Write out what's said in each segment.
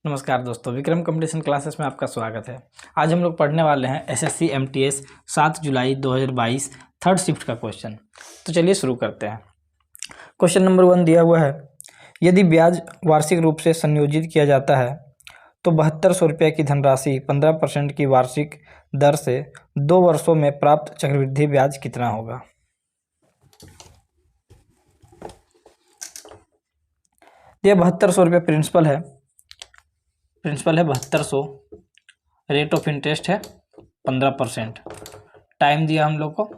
नमस्कार दोस्तों, Vikram competition classes में आपका स्वागत है। आज हम लोग पढ़ने वाले हैं एसएससी एमटीएस 7 जुलाई 2022 थर्ड शिफ्ट का क्वेश्चन। तो चलिए शुरू करते हैं। क्वेश्चन नंबर 1 दिया हुआ है, यदि ब्याज वार्षिक रूप से संयोजित किया जाता है तो 7200 रुपये की धनराशि 15% की वार्षिक दर से 2 वर्षों में प्राप्त चक्रवृद्धि ब्याज कितना होगा। यह 7200 रुपये प्रिंसिपल है 7200। रेट ऑफ इंटरेस्ट है 15%। टाइम दिया हम लोग को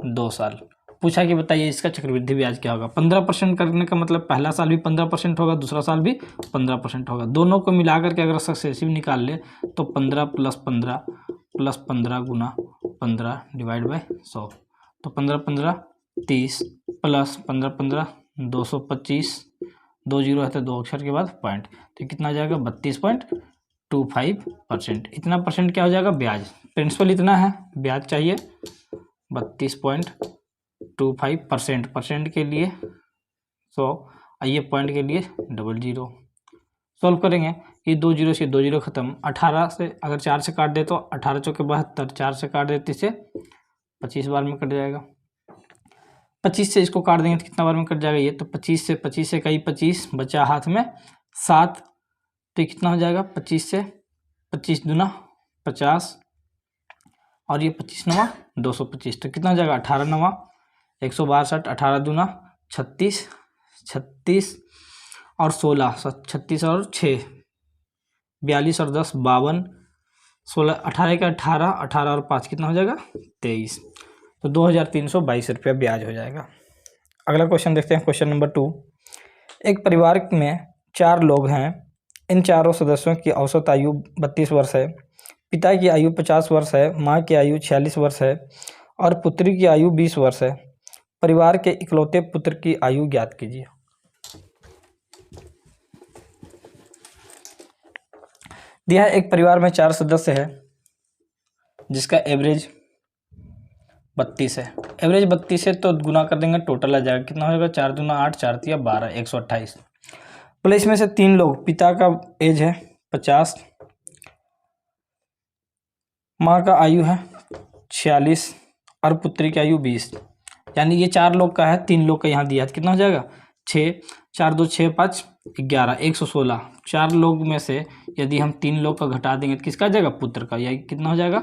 2 साल। पूछा कि बताइए इसका चक्रवृद्धि ब्याज क्या होगा। 15% करने का मतलब पहला साल भी 15% होगा, दूसरा साल भी 15% होगा। दोनों को मिलाकर के अगर सक्सेसिव निकाल ले तो 15 प्लस 15 गुना 15 डिवाइड बाय 100। तो 15 15 30 प्लस 15 15 225, 2 जीरो है तो 2 अक्षर के बाद पॉइंट, तो कितना आ जाएगा 32.25%। इतना परसेंट क्या हो जाएगा ब्याज। प्रिंसिपल इतना है, ब्याज चाहिए 32.25%। परसेंट के लिए 100, आइए पॉइंट के लिए 00। सॉल्व करेंगे, ये 2 जीरो से 2 जीरो खत्म। 18 से अगर 4 से काट दे तो 18 चौके 72, 4 से काट देते से 25 बार में कट जाएगा। 25 से इसको काट देंगे तो कितना बार में कट जाएगा ये, तो 25 से कई 25 बचा हाथ में 7, तो ये कितना हो जाएगा 25 से 25 दूना 50 और ये 25 नवा 225, तो कितना हो जाएगा 18 नवा 162, 18 दूना 36, 36 और 16, 36 और 6 42 और 10 52, 16 18 का 18, 18 और 5 कितना हो जाएगा 23, तो 2322 रुपया ब्याज हो जाएगा। अगला क्वेश्चन देखते हैं, क्वेश्चन नंबर 2। एक परिवार में 4 लोग हैं। इन चारों सदस्यों की औसत आयु 32 वर्ष है। पिता की आयु 50 वर्ष है, माँ की आयु 46 वर्ष है और पुत्री की आयु 20 वर्ष है। परिवार के इकलौते पुत्र की आयु ज्ञात कीजिए। दिया है एक परिवार में 4 सदस्य है जिसका एवरेज 32 है। एवरेज 32 है तो गुना कर देंगे, टोटल आ जाएगा कितना हो जाएगा 4 दूना 8, 4 तिया 12, 128। प्लस इसमें से 3 लोग, पिता का एज है 50, माँ का आयु है 46 और पुत्री की आयु 20। यानी ये 4 लोग का है, 3 लोग का यहाँ दिया है, कितना हो जाएगा 6, 4 2 6 5 11, 116। 4 लोग में से यदि हम 3 लोग का घटा देंगे तो किसका आ जाएगा पुत्र का, यह कितना हो जाएगा,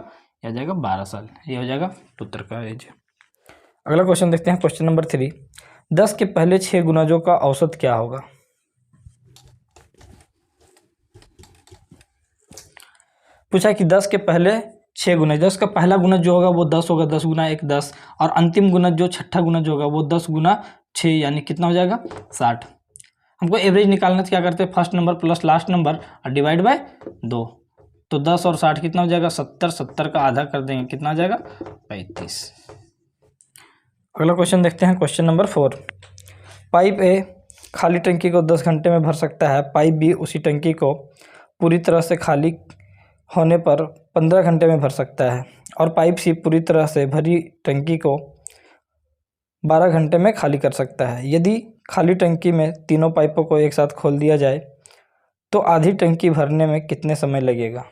यह आ जाएगा 12 साल। ये हो जाएगा पुत्र का एज। अगला क्वेश्चन देखते हैं, क्वेश्चन नंबर 3। 10 के पहले 6 गुणजों का औसत क्या होगा। पूछा कि 10 के पहले 6 गुणज, 10 का पहला गुणज जो होगा वो 10 होगा, 10 गुना 1 10, और अंतिम गुणज जो छठा गुणज होगा वो 10 गुना 6, यानी कितना हो जाएगा 60। हमको एवरेज निकालना तो क्या करते हैं, first number plus last number और डिवाइड बाय 2, तो 10 और 60 कितना हो जाएगा 70, 70 का आधा कर देंगे कितना आ जाएगा 35। अगला क्वेश्चन देखते हैं, क्वेश्चन नंबर 4। पाइप ए खाली टंकी को 10 घंटे में भर सकता है। पाइप बी उसी टंकी को पूरी तरह से खाली होने पर 15 घंटे में भर सकता है, और पाइप सी पूरी तरह से भरी टंकी को 12 घंटे में खाली कर सकता है। यदि खाली टंकी में तीनों पाइपों को एक साथ खोल दिया जाए तो आधी टंकी भरने में कितने समय लगेगा।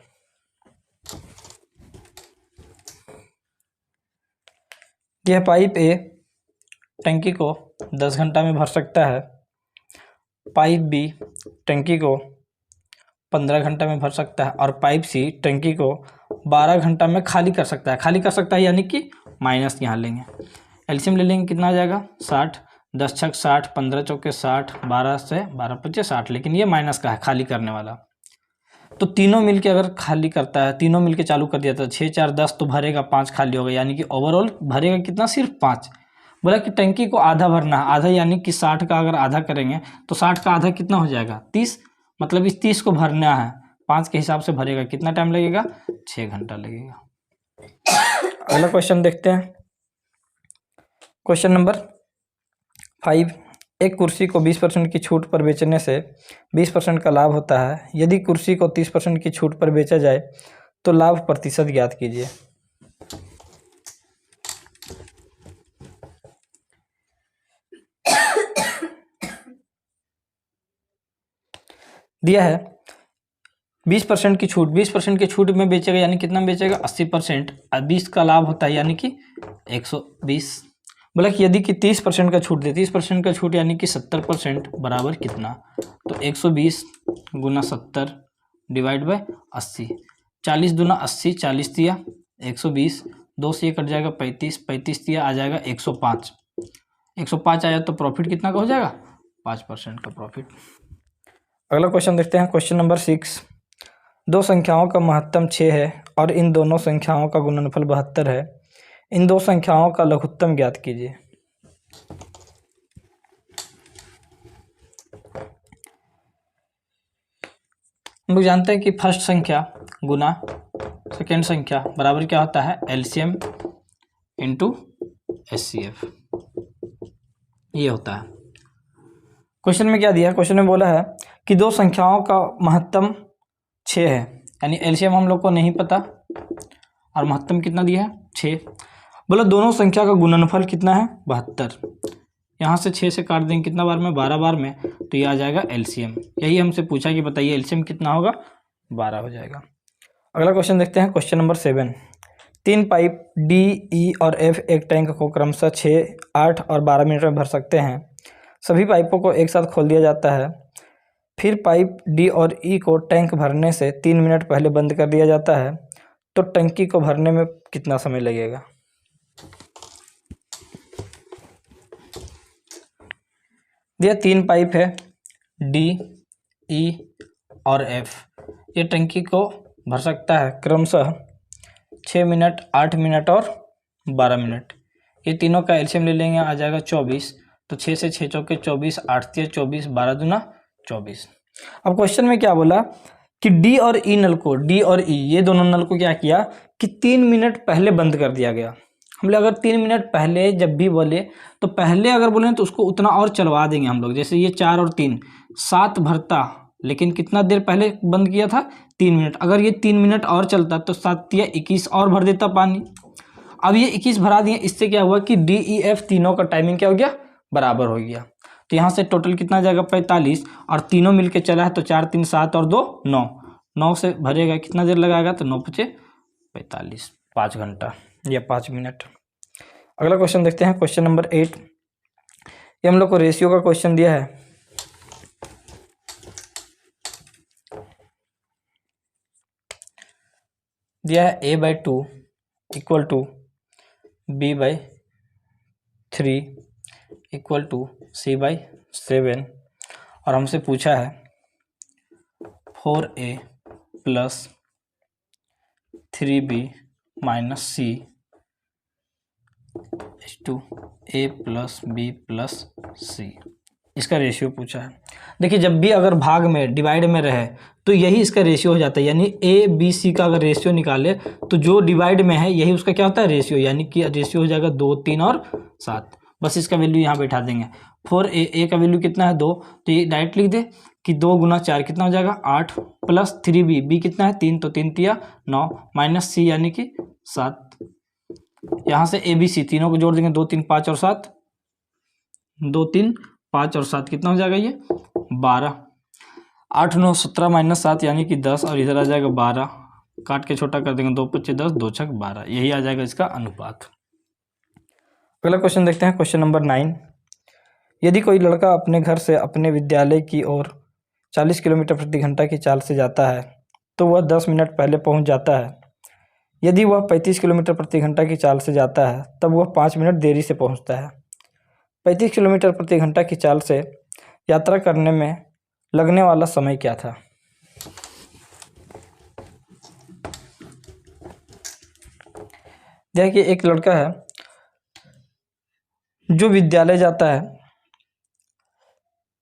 यह पाइप ए टंकी को 10 घंटा में भर सकता है। पाइप बी टंकी को 15 घंटा में भर सकता है, और पाइप सी टंकी को 12 घंटा में खाली कर सकता है। खाली कर सकता है यानी कि माइनस यहाँ लेंगे, एलसीएम ले लेंगे, कितना आ जाएगा 60, 10 छक 60, 15 चौके 60, 12 से 12 पच्चीस 60, लेकिन ये माइनस का है खाली करने वाला। तो तीनों मिलके अगर खाली करता है, तीनों मिलके चालू कर दिया था 6 4 10, तो भरेगा 5 खाली होगा, यानी कि ओवरऑल भरेगा कितना सिर्फ 5। बोला कि टंकी को आधा भरना है, आधा यानी कि 60 का अगर आधा करेंगे तो 60 का आधा कितना हो जाएगा 30, मतलब इस 30 को भरना है, 5 के हिसाब से भरेगा, कितना टाइम लगेगा 6 घंटा लगेगा। अगला क्वेश्चन देखते हैं, क्वेश्चन नंबर 5। एक कुर्सी को 20% की छूट पर बेचने से 20% का लाभ होता है। यदि कुर्सी को 30% की छूट पर बेचा जाए तो लाभ प्रतिशत ज्ञात कीजिए। दिया है 20% की छूट, 20% की छूट में बेचेगा यानी कितना में बेचेगा 80%, 20 का लाभ होता है यानी कि 120। बोला कि यदि कि 30% का छूट दे, 30% का छूट यानी कि 70% बराबर कितना, तो 120 गुना 70 डिवाइड बाय 80, 40 दूना 80, 40 दिया 120, 2 से ये कट जाएगा 35, 35 दिया आ जाएगा 105, 105 आया तो प्रॉफिट कितना का हो जाएगा 5% का प्रॉफिट। अगला क्वेश्चन देखते हैं, क्वेश्चन नंबर 6। दो संख्याओं का महत्तम 6 है और इन दोनों संख्याओं का गुणनफल 72 है। इन दो संख्याओं का लघुत्तम ज्ञात कीजिए। हम लोग जानते हैं कि फर्स्ट संख्या गुना सेकेंड संख्या बराबर क्या होता है, एलसीएम इंटू एचसीएफ, ये होता है। क्वेश्चन में क्या दिया है, क्वेश्चन में बोला है कि दो संख्याओं का महत्तम 6 है, यानी एलसीएम हम लोग को नहीं पता और महत्तम कितना दिया है 6। बोला दोनों संख्या का गुणनफल कितना है 72। यहाँ से 6 से काट देंगे कितना बार में, 12 बार में, तो ये आ जाएगा एलसीएम। यही हमसे पूछा कि बताइए एलसीएम कितना होगा, 12 हो जाएगा। अगला क्वेश्चन देखते हैं, क्वेश्चन नंबर 7। 3 पाइप डी, ई और एफ एक टैंक को क्रमशः 6, 8 और 12 मिनट में भर सकते हैं। सभी पाइपों को एक साथ खोल दिया जाता है, फिर पाइप डी और ई को टैंक भरने से 3 मिनट पहले बंद कर दिया जाता है, तो टंकी को भरने में कितना समय लगेगा। दिया 3 पाइप है डी, ई और एफ, ये टंकी को भर सकता है क्रमशः 6 मिनट, 8 मिनट और 12 मिनट। ये तीनों का एलसीएम ले लेंगे, आ जाएगा 24, तो 6 से 6 चौके 24, 8 तिया 24, 12 दूना 24। अब क्वेश्चन में क्या बोला कि डी और ई नल को, डी और ई ये दोनों नल को क्या किया कि 3 मिनट पहले बंद कर दिया गया। हम लोग अगर 3 मिनट पहले जब भी बोले तो पहले अगर बोले तो उसको उतना और चलवा देंगे हम लोग। जैसे ये 4 और 3 7 भरता, लेकिन कितना देर पहले बंद किया था 3 मिनट। अगर ये 3 मिनट और चलता तो 7 तिया 21 और भर देता पानी। अब ये 21 भरा दिए, इससे क्या हुआ कि डी ई एफ तीनों का टाइमिंग क्या हो गया, बराबर हो गया। तो यहाँ से टोटल कितना जाएगा 45, और तीनों मिलके चला है तो 4 3 7 और 2 9, 9 से भरेगा कितना देर लगाएगा, तो 9 5 45, 5 घंटा या 5 मिनट। अगला क्वेश्चन देखते हैं, क्वेश्चन नंबर 8। ये हम लोग को रेशियो का क्वेश्चन दिया है। दिया है a/2 equal to b/3 equal to c/7, और हमसे पूछा है 4a plus 3b minus c to a plus b plus c, इसका रेशियो पूछा है। देखिए जब भी अगर भाग में डिवाइड में रहे तो यही इसका रेशियो हो जाता है, यानी a b c का अगर रेशियो निकाले तो जो डिवाइड में है यही उसका क्या होता है रेशियो, यानी कि रेशियो हो जाएगा 2 3 और 7। बस इसका वैल्यू यहाँ बैठा देंगे। 4a का वैल्यू कितना है 2, तो ये डायरेक्ट लिख दे कि 2 गुना 4 कितना हो जाएगा 8, प्लस 3b, b कितना है 3, तो 3 तिया 9, माइनस c यानी कि 7। यहाँ से ए बी सी तीनों को जोड़ देंगे, 2 3 5 और 7, 2 3 5 और 7 कितना हो जाएगा ये 12, 8 9 17 माइनस 7 यानी कि 10, और इधर आ जाएगा 12, काट के छोटा कर देंगे, 2 5 10, 2 6 12, यही आ जाएगा इसका अनुपात। अगला क्वेश्चन देखते हैं, क्वेश्चन नंबर 9। यदि कोई लड़का अपने घर से अपने विद्यालय की ओर 40 किलोमीटर प्रति घंटा की चाल से जाता है तो वह 10 मिनट पहले पहुंच जाता है। यदि वह 35 किलोमीटर प्रति घंटा की चाल से जाता है तब वह 5 मिनट देरी से पहुंचता है। 35 किलोमीटर प्रति घंटा की चाल से यात्रा करने में लगने वाला समय क्या था। देखिए एक लड़का है जो विद्यालय जाता है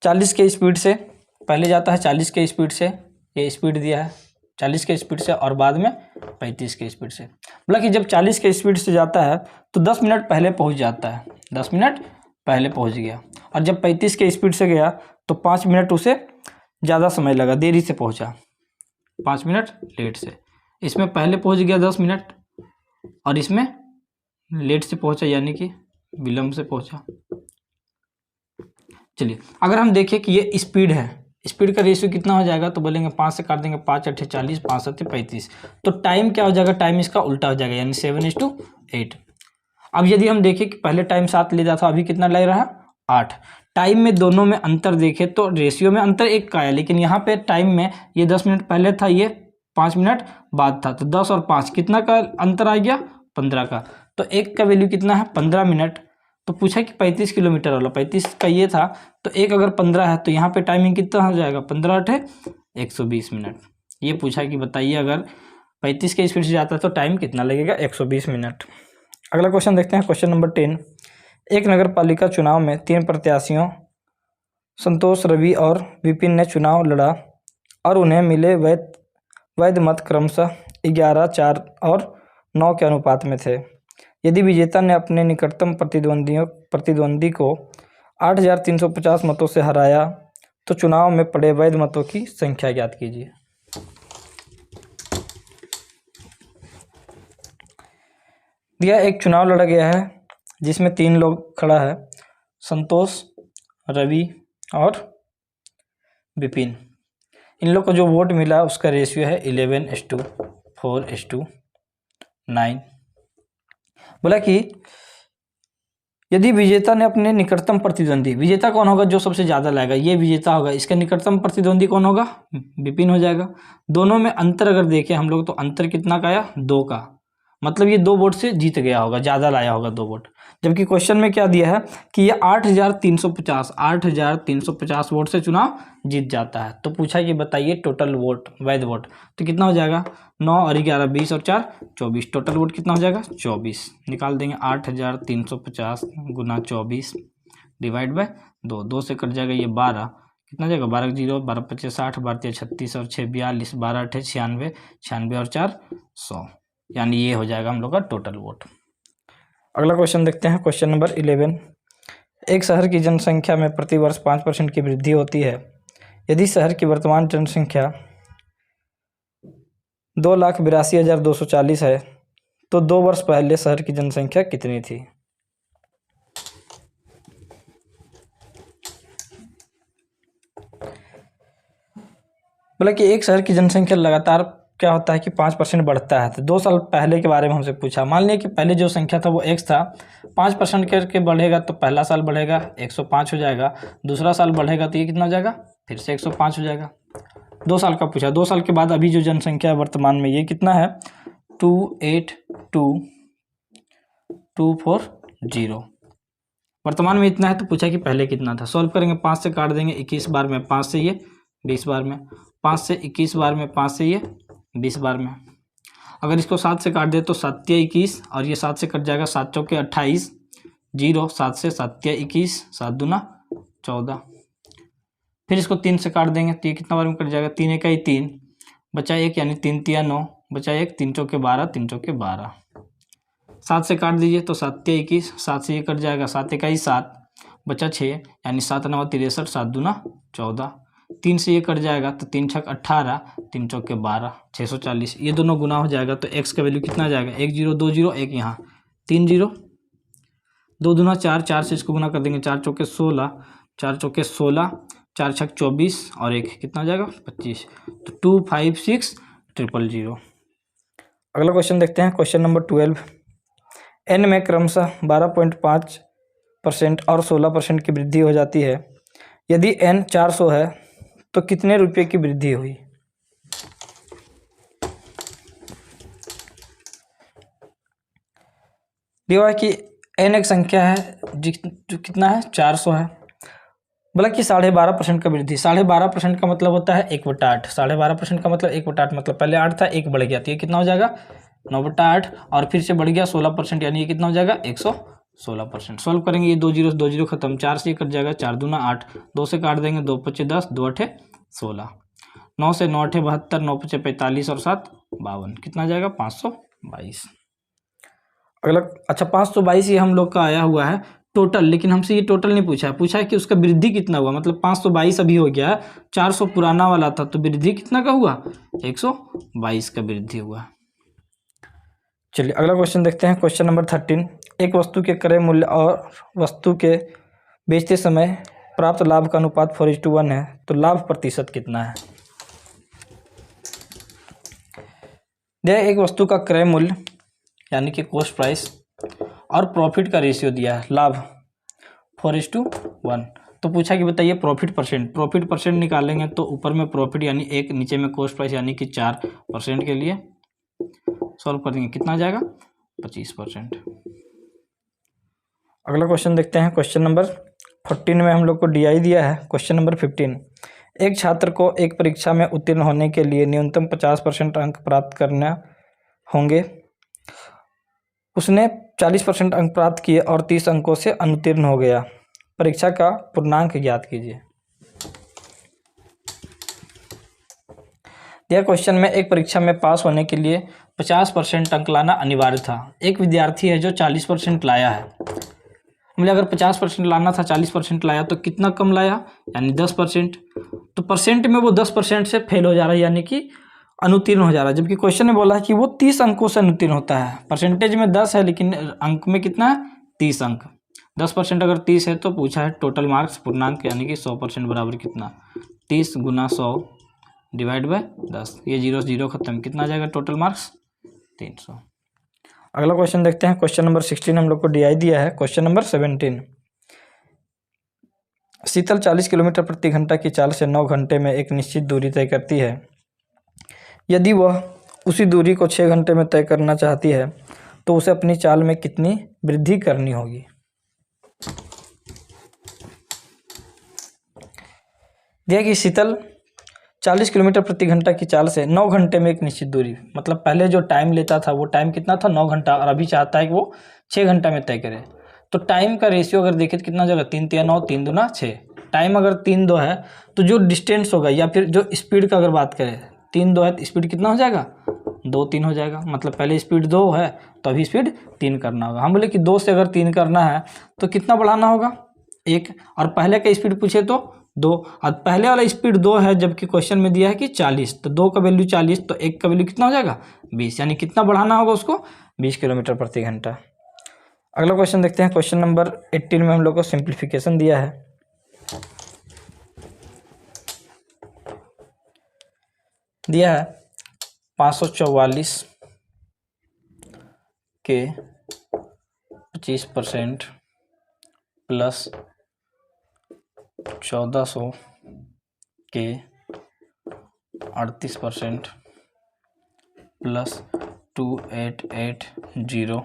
40 के स्पीड से, पहले जाता है 40 के स्पीड से, ये स्पीड दिया है 40 के स्पीड से, और बाद में 35 के स्पीड से। बोला कि जब 40 के स्पीड से जाता है तो 10 मिनट पहले पहुंच जाता है, 10 मिनट पहले पहुंच गया, और जब 35 के स्पीड से गया तो 5 मिनट उसे ज़्यादा समय लगा, देरी से पहुंचा, 5 मिनट लेट से। इसमें पहले पहुंच गया 10 मिनट और इसमें लेट से पहुंचा, यानी कि विलम्ब से पहुंचा। चलिए अगर हम देखें कि ये स्पीड है, स्पीड का रेशियो कितना हो जाएगा, तो बोलेंगे 5 से काट देंगे 5 8 40, 5 7 35। तो टाइम क्या हो जाएगा, टाइम इसका उल्टा हो जाएगा, यानी 7:8। अब यदि हम देखें कि पहले टाइम 7 ले जाता, अभी कितना लग रहा है 8। टाइम में दोनों में अंतर देखें तो रेशियो में अंतर 1 का है, लेकिन यहाँ पे टाइम में ये 10 मिनट पहले था, ये 5 मिनट बाद था, तो 10 और 5 कितना का अंतर आ गया, 15 का। तो 1 का वैल्यू कितना है 15 मिनट। तो पूछा कि 35 किलोमीटर वाला, 35 का ये था, तो 1 अगर 15 है तो यहाँ पे टाइमिंग कितना हो जाएगा, 15 8 120 मिनट। ये पूछा कि बताइए अगर 35 के स्पीड से जाता है तो टाइम कितना लगेगा, 120 मिनट। अगला क्वेश्चन देखते हैं, क्वेश्चन नंबर 10। एक नगर पालिका चुनाव में 3 प्रत्याशियों संतोष, रवि और विपिन ने चुनाव लड़ा और उन्हें मिले वैध मत क्रमशः 11, 4 और 9 के अनुपात में थे। यदि विजेता ने अपने निकटतम प्रतिद्वंदी को 8,350 मतों से हराया तो चुनाव में पड़े वैध मतों की संख्या ज्ञात कीजिए। दिया एक चुनाव लड़ा गया है जिसमें 3 लोग खड़ा है, संतोष, रवि और विपिन। इन लोग को जो वोट मिला उसका रेशियो है 11:4:9। बोला कि यदि विजेता ने अपने निकटतम प्रतिद्वंदी, विजेता कौन होगा, जो सबसे ज़्यादा लाएगा, ये विजेता होगा, इसका निकटतम प्रतिद्वंदी कौन होगा, विपिन हो जाएगा। दोनों में अंतर अगर देखें हम लोग तो अंतर कितना का आया, 2 का, मतलब ये 2 वोट से जीत गया होगा, ज़्यादा लाया होगा 2 वोट। जबकि क्वेश्चन में क्या दिया है कि ये 8,350 वोट से चुनाव जीत जाता है। तो पूछा कि बताइए टोटल वोट, वैध वोट, तो कितना हो जाएगा, 9 और 11 20 और 4 24, टोटल वोट कितना हो जाएगा 24। निकाल देंगे 8,350 गुना 24 डिवाइड बाय 2, 2 से कट जाएगा ये 12, कितना जाएगा 12 0, 12 5 60, 12 36 और 6 42, 12 8 96, 96 और 4 100, यानी ये हो जाएगा हम लोग का टोटल वोट। अगला क्वेश्चन देखते हैं, क्वेश्चन नंबर 11। एक शहर की जनसंख्या में प्रतिवर्ष 5% की वृद्धि होती है। यदि शहर की वर्तमान जनसंख्या 2,82,240 है तो 2 वर्ष पहले शहर की जनसंख्या कितनी थी। बोला कि एक शहर की जनसंख्या लगातार क्या होता है कि 5% बढ़ता है, तो 2 साल पहले के बारे में हमसे पूछा। मान लिया कि पहले जो संख्या था वो x था, 5% करके बढ़ेगा तो पहला साल बढ़ेगा 105 हो जाएगा, दूसरा साल बढ़ेगा तो ये कितना हो जाएगा, फिर से 105 हो जाएगा। 2 साल का पूछा, 2 साल के बाद अभी जो जनसंख्या है वर्तमान में ये कितना है 282,240, वर्तमान में इतना है। तो पूछा कि पहले कितना था, सॉल्व करेंगे, 5 से काट देंगे 21 बार में, 5 से ये 20 बार में, 5 से 21 बार में, 5 से ये 20 बार में। अगर इसको 7 से काट दे तो 7 या 21 और ये 7 से कट जाएगा, 7 चौके 28, 0, 7 से 7 या 21, 7 दूना 14। फिर इसको 3 से काट देंगे तो ये कितना बार में कट जाएगा, 3 1 3, बचा 1 यानी 3 3 9, बचा 1, 3 चौके 12, 3 चौके 12। 7 से काट दीजिए तो 7 या 21, 7 से ये कट जाएगा, 7 1 7, बचा 6 यानी 7 9 63, 7 दूना 14। 3 से ये कट जाएगा तो 3 6 18, 3 चौके 12, 640। ये दोनों गुना हो जाएगा तो x का वैल्यू कितना आ जाएगा, 1 0 2 0, एक यहाँ 3 0, 2 दूना 4, 4 से इसको गुना कर देंगे, 4 चौके 16, 4 चौके 16, 4 6 24 और एक कितना हो जाएगा 25, तो 256,000। अगला क्वेश्चन देखते हैं, क्वेश्चन नंबर 12। n में क्रमशः 12.5% और 16% की वृद्धि हो जाती है। यदि n 400 है तो कितने रुपये की वृद्धि हुई। दिया कि n एक संख्या है जो कितना है 400 है। बोला कि 12.5% का वृद्धि, 12.5% का मतलब होता है 1/8, 12.5% का मतलब 1/8, मतलब पहले 8 था 1 बढ़ गया तो ये कितना हो जाएगा 9/8 और फिर से बढ़ गया 16%, यानी ये कितना हो जाएगा 116%। सॉल्व करेंगे, ये 2 0 खत्म, 4 से कट जाएगा, 4 दूना 8, 2 से काट देंगे, 2 5 10, 2 8 16, 9 से 9 8 72, 9 5 45 और 7 52, कितना आ जाएगा 522। अगला अच्छा 522 ये हम लोग का आया हुआ है टोटल, लेकिन हमसे ये टोटल नहीं पूछा है, पूछा है कि उसका वृद्धि कितना हुआ, मतलब 522 अभी हो गया है, 400 पुराना वाला था तो वृद्धि कितना का हुआ 122 का वृद्धि हुआ। चलिए अगला क्वेश्चन देखते हैं, क्वेश्चन नंबर 13। एक वस्तु के क्रय मूल्य और वस्तु के बेचते समय प्राप्त लाभ का अनुपात 4:1 है, तो लाभ प्रतिशत कितना है। देखिए एक वस्तु का क्रय मूल्य यानी कि कॉस्ट प्राइस और प्रॉफिट का रेशियो दिया है, लाभ 4:1। तो पूछा कि बताइए प्रॉफिट परसेंट निकालेंगे तो ऊपर में प्रॉफिट यानी 1, नीचे में कॉस्ट प्राइस यानी कि 4% के लिए सॉल्व कर देंगे, कितना आ जाएगा 25%। अगला क्वेश्चन देखते हैं। क्वेश्चन नंबर 14 में हम लोग को डीआई दिया है। क्वेश्चन नंबर 15, एक छात्र को एक परीक्षा में उत्तीर्ण होने के लिए न्यूनतम 50% अंक प्राप्त करना होंगे। उसने 40% अंक प्राप्त किए और 30 अंकों से अनुत्तीर्ण हो गया। परीक्षा का पूर्णांक ज्ञात कीजिए। यह क्वेश्चन में एक परीक्षा में पास होने के लिए 50% अंक लाना अनिवार्य था। एक विद्यार्थी है जो 40% लाया है, मतलब अगर 50% लाना था 40% लाया तो कितना कम लाया, यानी 10%। तो परसेंट में वो 10% से फेल हो जा रहा है, यानी कि अनुत्तीर्ण हो जा रहा है। जबकि क्वेश्चन ने बोला है कि वो 30 अंकों से अनुत्तीर्ण होता है। परसेंटेज में 10 है लेकिन अंक में कितना है 30 अंक। 10% अगर 30 है तो पूछा है टोटल मार्क्स पूर्णांक यानी कि 100% बराबर कितना, 30 × 100 डिवाइड बाय 10। ये 0 से 0 खत्म, कितना आ जाएगा टोटल मार्क्स 300। अगला क्वेश्चन देखते हैं। क्वेश्चन नंबर 16 हम लोग को डीआई दिया है। क्वेश्चन नंबर 17, शीतल 40 किलोमीटर प्रति घंटा की चाल से 9 घंटे में एक निश्चित दूरी तय करती है। यदि वह उसी दूरी को 6 घंटे में तय करना चाहती है तो उसे अपनी चाल में कितनी वृद्धि करनी होगी। देखिए कि शीतल 40 किलोमीटर प्रति घंटा की चाल से 9 घंटे में एक निश्चित दूरी, मतलब पहले जो टाइम लेता था वो टाइम कितना था 9 घंटा, और अभी चाहता है कि वो 6 घंटा में तय करे। तो टाइम का रेशियो अगर देखें तो कितना हो जाएगा, 3 × 9 3 दूना 6। टाइम अगर 3 2 है तो जो डिस्टेंस होगा या फिर जो स्पीड का अगर बात करें 3 2 है तो स्पीड कितना हो जाएगा 2 3 हो जाएगा। मतलब पहले स्पीड 2 है तो अभी स्पीड 3 करना होगा। हम बोले कि 2 से अगर 3 करना है तो कितना बढ़ाना होगा 1, और पहले का स्पीड पूछे तो 2, और पहले वाला स्पीड 2 है जबकि क्वेश्चन में दिया है कि 40, तो 2 का वैल्यू 40 तो 1 का वैल्यू कितना हो जाएगा 20, यानी कितना बढ़ाना होगा उसको 20 किलोमीटर प्रति घंटा। अगला क्वेश्चन देखते हैं। क्वेश्चन नंबर 18 में हम लोग को सिंप्लीफिकेशन दिया है। दिया है 544 के 25% प्लस 1400 के 38% प्लस 2880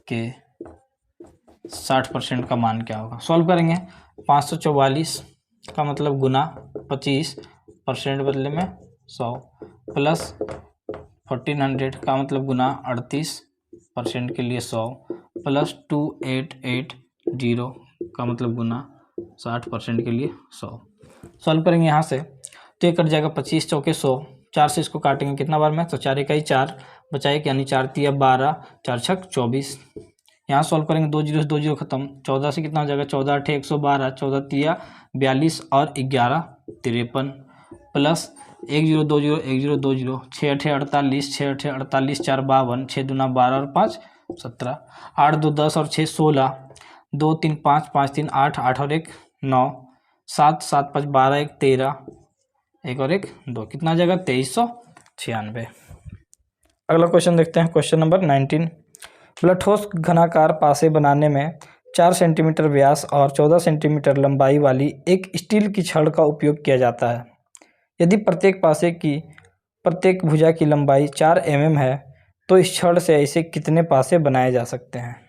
के 60% का मान क्या होगा। सॉल्व करेंगे। 544 का मतलब गुना 25% बदले में 100 प्लस 1400 का मतलब गुना 38% के लिए 100 प्लस 2880 का मतलब गुना 60% के लिए 100। सॉल्व करेंगे यहाँ से तो ये कट जाएगा 25 चौके 100, 4 से इसको काटेंगे कितना बार में, तो 4 इकाई 4 बचाए यानी 4 तिया 12, 4 छक 24। यहाँ सॉल्व करेंगे 2 0 से 2 0 खत्म, 14 से कितना हो जाएगा 14 8 112, 14 तिया 42 और 11 53 प्लस 1 0 2 0 1 0 2 0, 6 8 48, 6 8 48, 4 52, 6 दूना 12 और 5 17, 8 2 10 और 6 16, 2 3 5 5 3 8 8 और 1 9, 7 7 5 12 1 13, 1 और 1 2, कितना आ जाएगा 2396। अगला क्वेश्चन देखते हैं। क्वेश्चन नंबर 19, बोला ठोस घनाकार पासे बनाने में 4 सेंटीमीटर व्यास और 14 सेंटीमीटर लंबाई वाली एक स्टील की छड़ का उपयोग किया जाता है। यदि प्रत्येक पासे की प्रत्येक भुजा की लंबाई 4 mm है तो इस छड़ से ऐसे कितने पासे बनाए जा सकते हैं।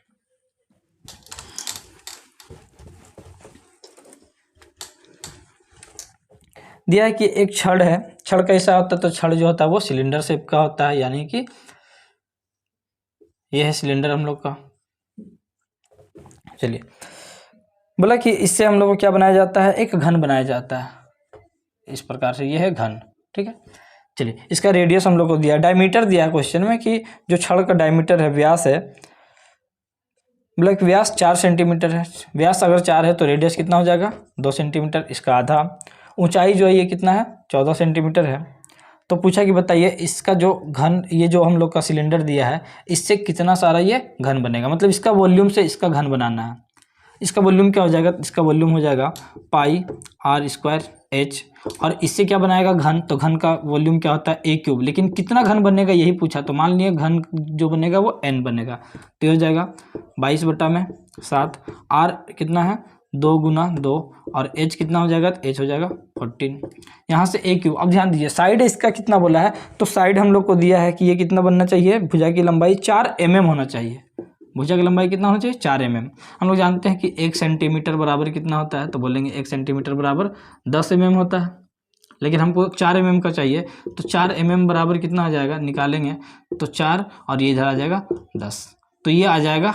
दिया है कि एक छड़ है, छड़ कैसा होता है, तो छड़ जो होता है वो सिलेंडर शेप का होता है, यानी कि ये है सिलेंडर हम लोग का। चलिए बोला कि इससे हम लोग को क्या बनाया जाता है, एक घन बनाया जाता है इस प्रकार से, ये है घन, ठीक है। चलिए इसका रेडियस हम लोग को दिया, डायमीटर दिया है क्वेश्चन में कि जो छड़ का डायमीटर है व्यास है, बोला कि व्यास 4 सेंटीमीटर है, व्यास अगर 4 है तो रेडियस कितना हो जाएगा 2 सेंटीमीटर, इसका आधा। ऊंचाई जो है ये कितना है 14 सेंटीमीटर है। तो पूछा कि बताइए इसका जो घन, ये जो हम लोग का सिलेंडर दिया है इससे कितना सारा ये घन बनेगा, मतलब इसका वॉल्यूम से इसका घन बनाना है। इसका वॉल्यूम क्या हो जाएगा, इसका वॉल्यूम हो जाएगा पाई आर स्क्वायर एच, और इससे क्या बनाएगा घन, तो घन का वॉल्यूम क्या होता है ए क्यूब, लेकिन कितना घन बनेगा यही पूछा, तो मान लिया घन जो बनेगा वो एन बनेगा, तो हो जाएगा 22/7। आर कितना है 2 गुना 2, और एच कितना हो जाएगा, तो एच हो जाएगा 14, यहाँ से ए क्यूब। अब ध्यान दीजिए साइड इसका कितना बोला है, तो साइड हम लोग को दिया है कि ये कितना बनना चाहिए, भुजा की लंबाई 4 mm होना चाहिए। भुजा की लंबाई कितना होना चाहिए 4 mm। हम लोग जानते हैं कि 1 सेंटीमीटर बराबर कितना होता है, तो बोलेंगे 1 सेंटीमीटर बराबर 10 mm होता है, लेकिन हमको 4 mm का चाहिए, तो 4 mm बराबर कितना आ जाएगा, निकालेंगे तो 4 और ये इधर आ जाएगा 10, तो ये आ जाएगा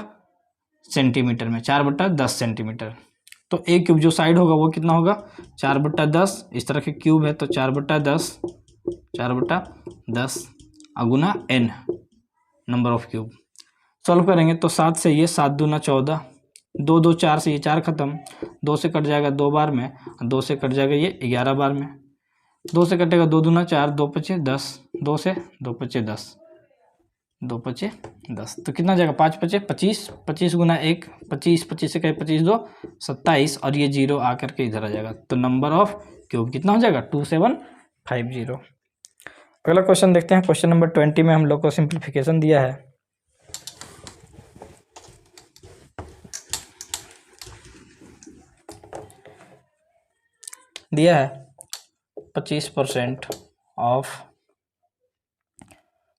सेंटीमीटर में 4/10 सेंटीमीटर। तो ए क्यूब जो साइड होगा वो कितना होगा 4/10, इस तरह के क्यूब है तो 4/10 अगुना N number of cube. Solve करेंगे तो 7 से ये 7 दूना 14, 2 2 4 से ये 4 खत्म, 2 से कट जाएगा 2 बार में, 2 से कट जाएगा ये 11 बार में, 2 से कटेगा 2 दूना 4, 2 पचे 10, 2 से 2 पचे 10, 2 पचे 10, तो कितना जाएगा 5 पचे 25, 25 गुना 1 25, 25 से कहे 25 2 27, और ये 0 आकर के इधर आ जाएगा, तो नंबर ऑफ क्यूब कितना हो जाएगा 2750। अगला क्वेश्चन देखते हैं। क्वेश्चन नंबर 20 में हम लोग को सिंप्लीफिकेशन दिया है। दिया है 25% ऑफ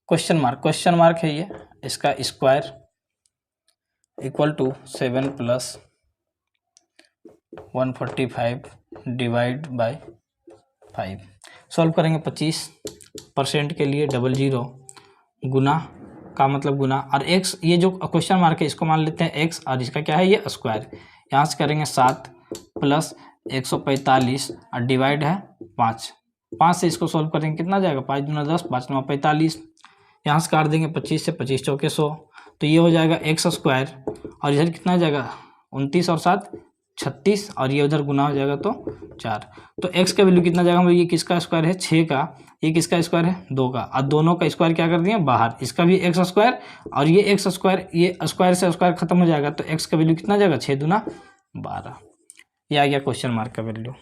क्वेश्चन मार्क है ये, इसका square equal to 7 + 145 divide by 5। Solve करेंगे 25% के लिए 00 गुना का मतलब गुना, और x ये जो क्वेश्चन मार्क है इसको मान लेते हैं x, और इसका क्या है ये स्क्वायर, यहाँ से करेंगे 7 + 145 और डिवाइड है 5, 5 से इसको सॉल्व करेंगे कितना जाएगा 5 दूना 10, 5 9 45, यहाँ से काट देंगे 25 से, 25 चौके 100, तो ये हो जाएगा x स्क्वायर, और इधर कितना जाएगा 29 और 7 36, और ये उधर गुना हो जाएगा तो 4, तो x का वैल्यू कितना जाएगा, ये किसका स्क्वायर है 6 का, ये किसका स्क्वायर है 2 का, और दोनों का स्क्वायर क्या कर दिए बाहर, इसका भी x स्क्वायर और ये x स्क्वायर, ये स्क्वायर से स्क्वायर खत्म हो जाएगा, तो x का वैल्यू कितना जाएगा 6 दूना 12, ये आ गया क्वेश्चन मार्क का वैल्यू।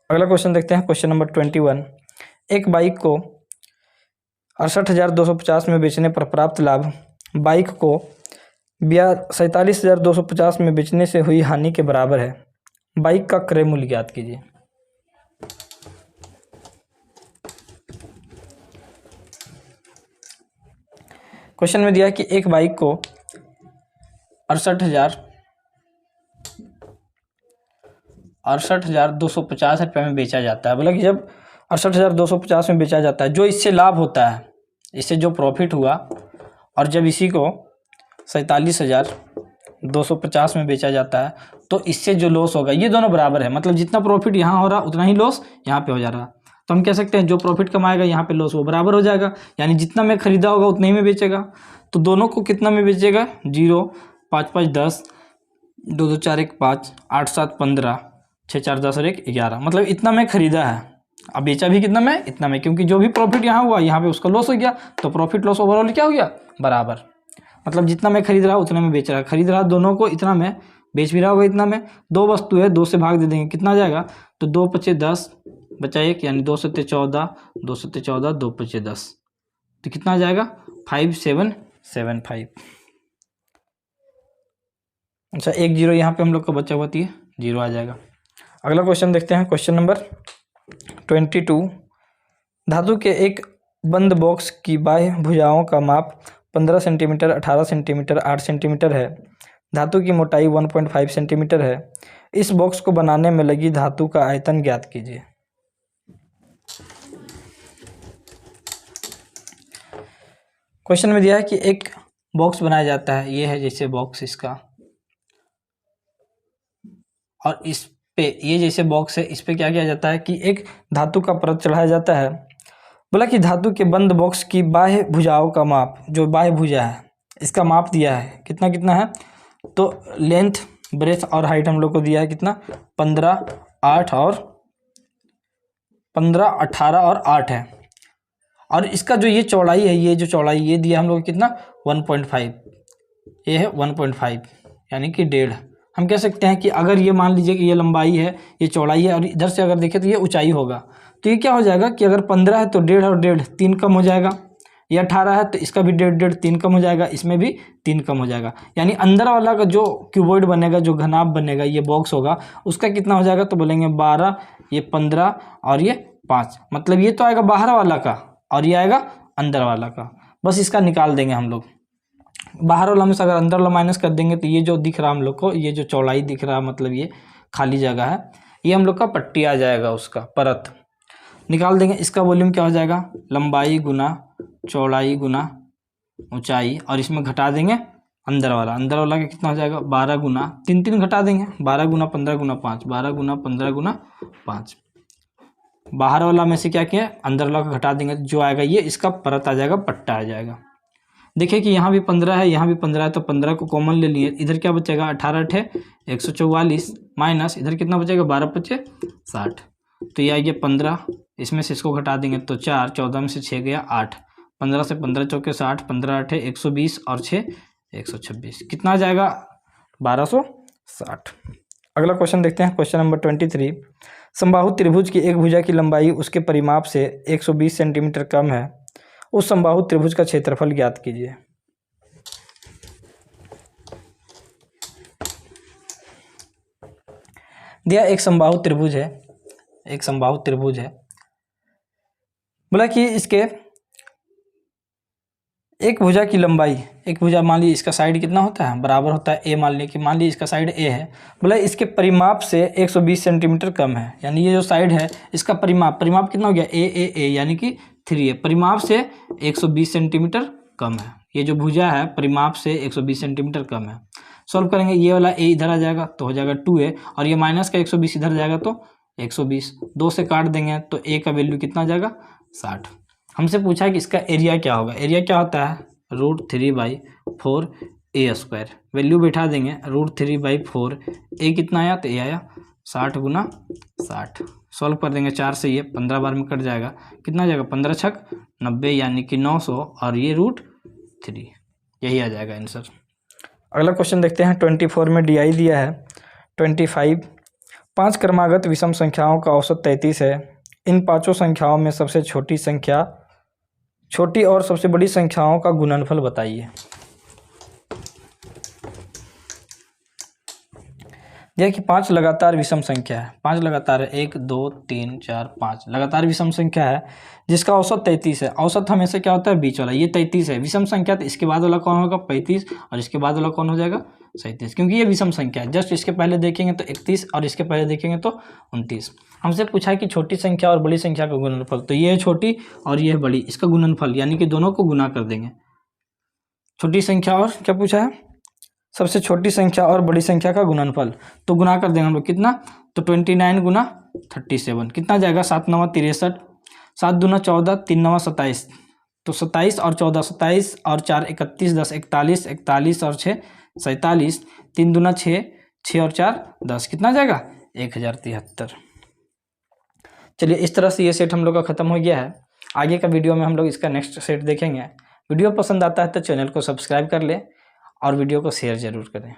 अगला क्वेश्चन देखते हैं। क्वेश्चन नंबर 21, एक बाइक को 68,250 में बेचने पर प्राप्त लाभ बाइक को 47,250 में बेचने से हुई हानि के बराबर है। बाइक का क्रय मूल्य ज्ञात कीजिए। क्वेश्चन में दिया है कि एक बाइक को 68,250 रुपये में बेचा जाता है। बोला कि जब 68,250 में बेचा जाता है, जो इससे लाभ होता है, इससे जो प्रॉफिट हुआ, और जब इसी को 47,250 में बेचा जाता है तो इससे जो लॉस होगा ये दोनों बराबर है, मतलब जितना प्रॉफिट यहाँ हो रहा उतना ही लॉस यहाँ पे हो जा रहा, तो हम कह सकते हैं जो प्रॉफिट कमाएगा यहाँ पे लॉस वो बराबर हो जाएगा, यानी जितना में खरीदा होगा उतना ही में बेचेगा। तो दोनों को कितना में बेचेगा 0 5 5 10 2 2 4 1 5 8 7 15 6 4 10 और 1 11, मतलब इतना में खरीदा है, अब बेचा भी कितना में इतना में, क्योंकि जो भी प्रॉफिट यहाँ हुआ यहाँ पे उसका लॉस हो गया, तो प्रॉफिट लॉस ओवरऑल क्या हो गया बराबर, मतलब जितना मैं खरीद रहा उतना में बेच रहा, खरीद रहा दोनों को इतना में, बेच भी रहा होगा इतना में, दो वस्तु है 2 से भाग दे देंगे कितना जाएगा, तो 2 पचे 10 बचा 1, यानी 2 सत्ते 14 2 सत्ते 14 2 पचे 10, तो कितना आ जाएगा 5775। अच्छा 1 0 यहाँ पे हम लोग का बचा हुआ थी 0 आ जाएगा। अगला क्वेश्चन देखते हैं। क्वेश्चन नंबर 22, धातु के एक बंद बॉक्स की बाह्य भुजाओं का माप 15 सेंटीमीटर 18 सेंटीमीटर 8 सेंटीमीटर है। धातु की मोटाई 1.5 सेंटीमीटर है। इस बॉक्स को बनाने में लगी धातु का आयतन ज्ञात कीजिए। क्वेश्चन में दिया है कि एक बॉक्स बनाया जाता है, ये है जैसे बॉक्स इसका, और इस पे ये जैसे बॉक्स है, इस पे क्या किया जाता है कि एक धातु का परत चढ़ाया जाता है। बोला कि धातु के बंद बॉक्स की बाह्य भुजाओं का माप, जो बाह्य भुजा है इसका माप दिया है कितना कितना है, तो लेंथ ब्रेथ और हाइट हम लोग को दिया है कितना 15 8 और 15 18 और 8 है, और इसका जो ये चौड़ाई है, ये जो चौड़ाई ये दिया हम लोग कितना 1.5, ये है 1.5 यानी कि 1.5, हम कह सकते हैं कि अगर ये मान लीजिए कि ये लंबाई है, ये चौड़ाई है, और इधर से अगर देखें तो ये ऊंचाई होगा, तो ये क्या हो जाएगा कि अगर 15 है तो 1.5 और 1.5 3 कम हो जाएगा। ये 18 है तो इसका भी 1.5 3 कम हो जाएगा, इसमें भी 3 कम हो जाएगा। यानी अंदर वाला का जो क्यूबॉइड बनेगा, जो घनाभ बनेगा, ये बॉक्स होगा, उसका कितना हो जाएगा, तो बोलेंगे 12, ये 15 और ये 5। मतलब ये तो आएगा बाहर वाला का और ये आएगा अंदर वाला का। बस इसका निकाल देंगे हम लोग। बाहर वाला में से अगर अंदर वाला माइनस कर देंगे तो ये जो दिख रहा हम लोग को, ये जो चौड़ाई दिख रहा, मतलब ये खाली जगह है, ये हम लोग का पट्टी आ जाएगा, उसका परत निकाल देंगे। इसका वॉल्यूम क्या हो जाएगा, लंबाई गुना चौड़ाई गुना ऊंचाई, और इसमें घटा देंगे अंदर वाला का कितना हो जाएगा, 12 गुना 3 3 घटा देंगे, 12 गुना 15 गुना 5, 12 गुना 15 गुना 5। बाहर वाला में से क्या किया, अंदर वाला का घटा देंगे, जो आएगा ये इसका परत आ जाएगा, पट्टा आ जाएगा। देखिए कि यहाँ भी 15 है, यहाँ भी 15 है, तो 15 को कॉमन ले लिए, इधर क्या बचेगा, 18 × 144 माइनस इधर कितना बचेगा, 12 × 5 = 60, तो ये आएगा 15। इसमें से इसको घटा देंगे तो 4, 14 में से 6 गया 8, 15 से 15 चौके 60, 15 8 120 और 6 126, कितना आ जाएगा, 1260। अगला क्वेश्चन देखते हैं, क्वेश्चन नंबर 23। समबाहु त्रिभुज की एक भुजा की लंबाई उसके परिमाप से 120 सेंटीमीटर कम है, उस समबाहु त्रिभुज का क्षेत्रफल ज्ञात कीजिए। दिया एक समबाहु त्रिभुज है, एक समबाहु त्रिभुज है, बोला कि इसके एक भुजा की लंबाई, एक भुजा मान लीजिए इसका साइड कितना होता है, बराबर होता है ए, मान लीजिए इसका साइड ए है, बोला इसके परिमाप से 120 सेंटीमीटर कम है। यानी ये जो साइड है इसका परिमाप कितना हो गया, ए यानी कि 3 है, परिमाप से 120 सेंटीमीटर कम है। ये जो भुजा है परिमाप से 120 सेंटीमीटर कम है। सॉल्व करेंगे, ये वाला ए इधर आ जाएगा तो हो जाएगा 2a, और ये माइनस का 120 इधर जाएगा तो 120, 2 से काट देंगे तो a का वैल्यू कितना आ जाएगा, 60। हमसे पूछा है कि इसका एरिया क्या होगा, एरिया क्या होता है, √3/4 a², वैल्यू बैठा देंगे, √3/4, a कितना आया, तो a आया 60 गुना 60। सॉल्व कर देंगे, 4 से ये 15 बार में कट जाएगा, कितना आ जाएगा, 15 × 6 = 90, यानी कि 900, और ये √3, यही आ जाएगा आंसर। अगला क्वेश्चन देखते हैं, 24 में DI दिया है 25, 5 क्रमागत विषम संख्याओं का औसत 33 है, इन पांचों संख्याओं में सबसे छोटी और सबसे बड़ी संख्याओं का गुणनफल बताइए। देखिए 5 लगातार विषम संख्या है, 5 लगातार है, 1 2 3 4 5 लगातार विषम संख्या है, जिसका औसत 33 है। औसत हमेशा क्या होता है, बीच वाला, ये 33 है विषम संख्या, तो इसके बाद वाला कौन होगा, 35, और इसके बाद वाला कौन हो जाएगा, 37, क्योंकि ये विषम संख्या है। जस्ट इसके पहले देखेंगे तो 31 और इसके पहले देखेंगे तो 29। हमसे पूछा है कि छोटी संख्या और बड़ी संख्या का गुणनफल, तो ये है छोटी और ये है बड़ी, इसका गुणनफल, यानी कि दोनों को गुना कर देंगे। छोटी संख्या और क्या पूछा है, सबसे छोटी संख्या और बड़ी संख्या का गुणनफल, तो गुना कर देंगे हम लोग, कितना, तो 29 गुना 37, कितना जाएगा, 7 9 63, 7 दूना 14, 3 9 27, तो 27 और 14, 27 और 4 31, 10 41, 41 और 6 47, 3 दूना 6, 6 और 4 10, कितना जाएगा, 1073। चलिए इस तरह से ये सेट हम लोग का ख़त्म हो गया है। आगे का वीडियो में हम लोग इसका नेक्स्ट सेट देखेंगे। वीडियो पसंद आता है तो चैनल को सब्सक्राइब कर लें और वीडियो को शेयर ज़रूर करें।